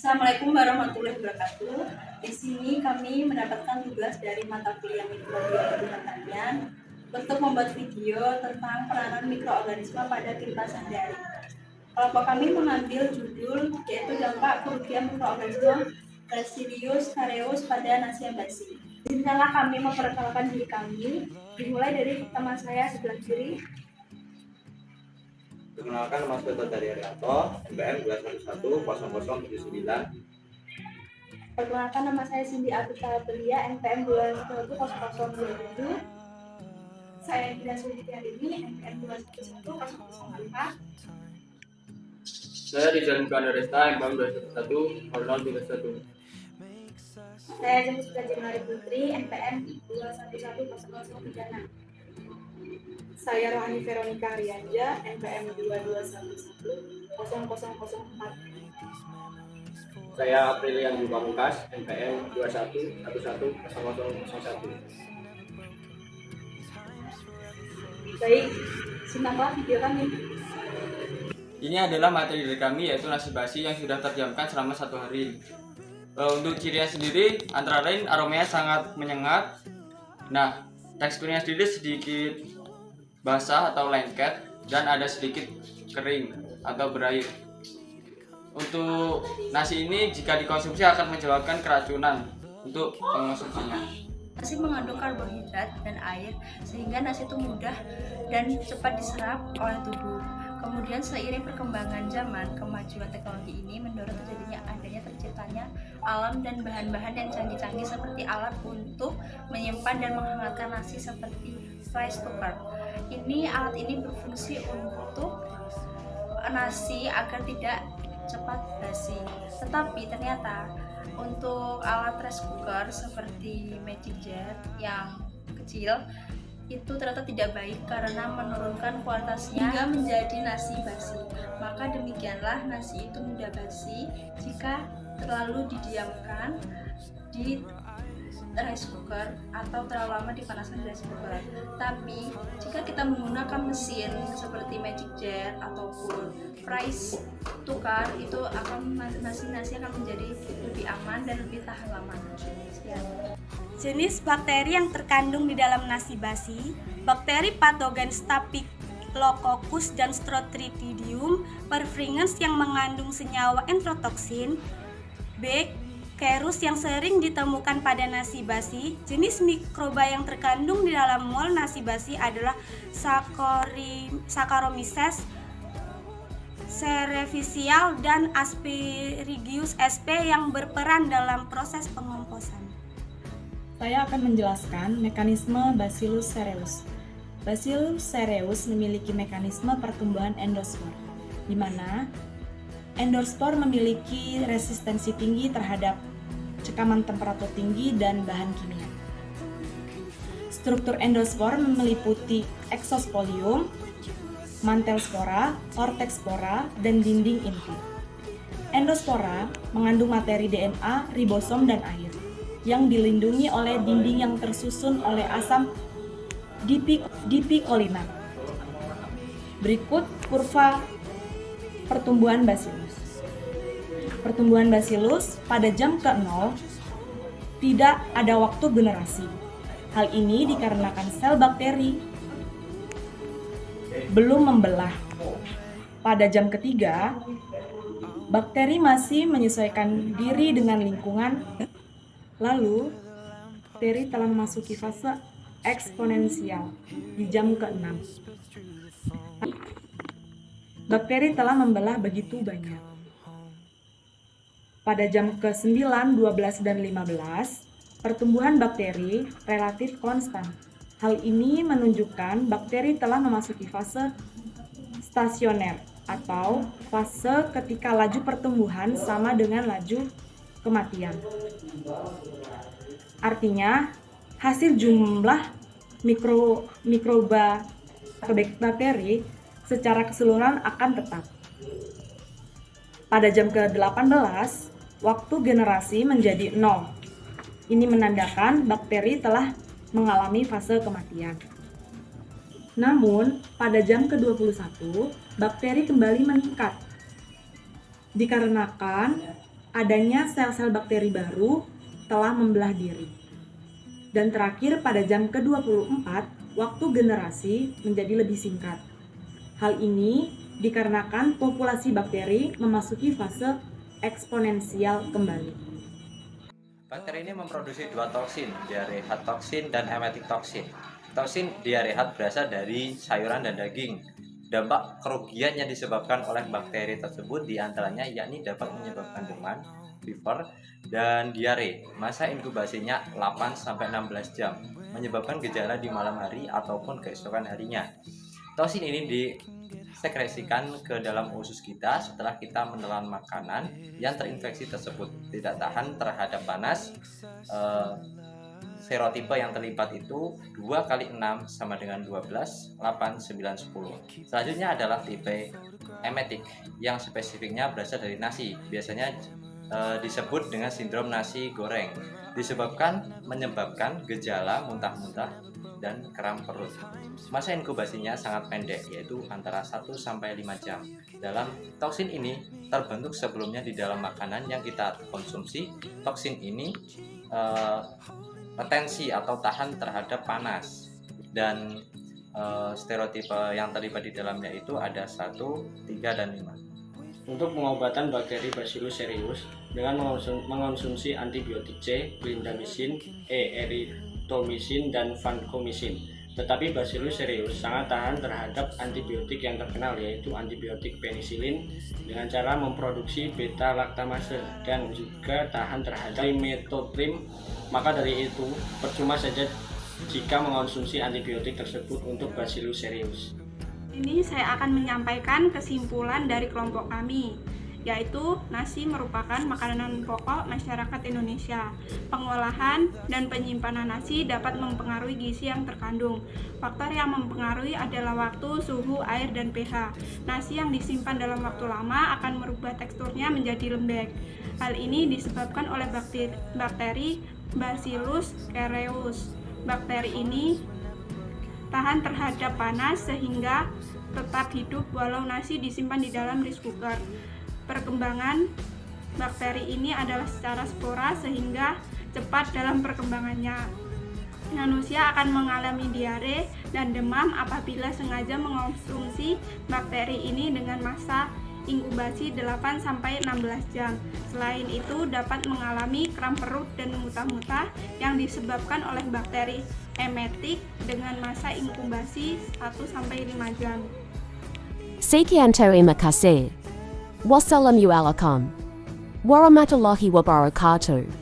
Assalamualaikum warahmatullahi wabarakatuh. Di sini kami mendapatkan tugas dari mata kuliah mikrobiologi pertanian untuk membuat video tentang peranan mikroorganisme pada kehidupan sehari-hari. Kelompok kami mengambil judul yaitu dampak kerugian mikroorganisme Bacillus cereus pada nasi yang basi. Izinkanlah kami memperkenalkan diri kami, dimulai dari teman saya sebelah kiri. Perkenalkan, nama saya Toto Arianto, NPM 2110079. Perkenalkan, nama saya Cindy Abita Belia, NPM 2110027. Saya Gida Sulistiarini, NPM 2110004. Saya Rizal Mukandaresta, NPM 2110031. Saya Jessica Jenari Putri, NPM 2110036. Saya Rohani Veronica Arianja, NPM 22110004. Saya Aprilian Pamungkas, NPM 21110001. Baik, simaklah video kami. Ini adalah materi dari kami, yaitu nasi basi yang sudah terdiamkan selama 1 hari. Untuk cirinya sendiri, antara lain aromanya sangat menyengat. Nah, teksturnya sendiri sedikit basah atau lengket dan ada sedikit kering atau berair. Untuk nasi ini jika dikonsumsi akan menyebabkan keracunan untuk pengonsumsinya. Nasi mengandung karbohidrat dan air sehingga nasi itu mudah dan cepat diserap oleh tubuh. Kemudian seiring perkembangan zaman, kemajuan teknologi ini mendorong adanya terciptanya alam dan bahan-bahan yang canggih-canggih seperti alat untuk menyimpan dan menghangatkan nasi seperti rice cooker. Alat ini berfungsi untuk nasi agar tidak cepat basi. Tetapi ternyata untuk alat rice cooker seperti Magic Jet yang kecil itu ternyata tidak baik karena menurunkan kualitasnya hingga menjadi nasi basi. Maka demikianlah nasi itu mudah basi jika terlalu didiamkan di rice cooker atau terlalu lama dipanaskan di rice cooker. Tapi jika kita menggunakan mesin seperti Magic Jet ataupun rice cooker, itu akan nasi akan menjadi lebih aman dan lebih tahan lama. Sekian. Jenis bakteri yang terkandung di dalam nasi basi, bakteri patogen Staphylococcus dan Clostridium perfringens yang mengandung senyawa enterotoksin, Kerus yang sering ditemukan pada nasi basi. Jenis mikroba yang terkandung di dalam mol nasi basi adalah Saccharomyces cerevisiae dan Aspergillus sp yang berperan dalam proses pengomposan. Saya akan menjelaskan mekanisme Bacillus cereus. Bacillus cereus memiliki mekanisme pertumbuhan endospor, di mana endospor memiliki resistensi tinggi terhadap cekaman temperatur tinggi dan bahan kimia. Struktur endospor meliputi exospolium, mantel spora, korteks spora, dan dinding inti. Endospora mengandung materi DNA, ribosom, dan air yang dilindungi oleh dinding yang tersusun oleh asam dipikolina. Berikut kurva pertumbuhan Bacillus. Pertumbuhan Bacillus pada jam ke-0 tidak ada waktu generasi. Hal ini dikarenakan sel bakteri belum membelah. Pada jam ketiga, bakteri masih menyesuaikan diri dengan lingkungan. Lalu, bakteri telah memasuki fase eksponensial di jam ke-6. Bakteri telah membelah begitu banyak. Pada jam ke-9, 12, dan 15, pertumbuhan bakteri relatif konstan. Hal ini menunjukkan bakteri telah memasuki fase stasioner atau fase ketika laju pertumbuhan sama dengan laju kematian. Artinya, hasil jumlah mikroba atau bakteri secara keseluruhan akan tetap. Pada jam ke-18, waktu generasi menjadi 0. Ini menandakan bakteri telah mengalami fase kematian. Namun, pada jam ke-21, bakteri kembali meningkat. Dikarenakan adanya sel-sel bakteri baru telah membelah diri. Dan terakhir pada jam ke-24, waktu generasi menjadi lebih singkat. Hal ini dikarenakan populasi bakteri memasuki fase eksponensial kembali. Bakteri ini memproduksi dua toksin, diarehat toksin dan emetik toksin. Toksin diarehat berasal dari sayuran dan daging. Dampak kerugian yang disebabkan oleh bakteri tersebut diantaranya yakni dapat menyebabkan demam, fever, dan diare. Masa inkubasinya 8-16 jam, menyebabkan gejala di malam hari ataupun keesokan harinya. Toksin ini disekresikan ke dalam usus kita setelah kita menelan makanan yang terinfeksi tersebut. Tidak tahan terhadap panas. Serotipe yang terlibat itu 2 kali 6 sama dengan 12, 8, 9, 10. Selanjutnya adalah tipe emetik yang spesifiknya berasal dari nasi. Biasanya disebut dengan sindrom nasi goreng. Menyebabkan gejala muntah-muntah dan kram perut. Masa inkubasinya sangat pendek, yaitu antara 1-5 jam. Toksin ini terbentuk sebelumnya di dalam makanan yang kita konsumsi. Toksin ini retensi atau tahan terhadap panas, dan stereotipe yang terlibat di dalamnya itu ada 1, 3, dan 5. Untuk pengobatan bakteri Bacillus cereus dengan mengonsumsi antibiotik C, clindamycin, E, erythromycin, dan vancomycin. Tetapi Bacillus cereus sangat tahan terhadap antibiotik yang terkenal, yaitu antibiotik penisilin dengan cara memproduksi beta laktamase, dan juga tahan terhadap trimethoprim. Maka dari itu percuma saja jika mengonsumsi antibiotik tersebut untuk Bacillus cereus. Ini saya akan menyampaikan kesimpulan dari kelompok kami, yaitu nasi merupakan makanan pokok masyarakat Indonesia. Pengolahan dan penyimpanan nasi dapat mempengaruhi gizi yang terkandung. Faktor yang mempengaruhi adalah waktu, suhu, air, dan pH. Nasi yang disimpan dalam waktu lama akan merubah teksturnya menjadi lembek. Hal ini disebabkan oleh bakteri Bacillus cereus. Bakteri ini tahan terhadap panas sehingga tetap hidup walau nasi disimpan di dalam rice cooker. Perkembangan bakteri ini adalah secara spora sehingga cepat dalam perkembangannya. Manusia akan mengalami diare dan demam apabila sengaja mengonsumsi bakteri ini dengan masa inkubasi 8-16 jam. Selain itu dapat mengalami kram perut dan muntah-muntah yang disebabkan oleh bakteri emetik dengan masa inkubasi 1-5 jam. Sekian terima kasih. Wassalamualaikum warahmatullahi wabarakatuh.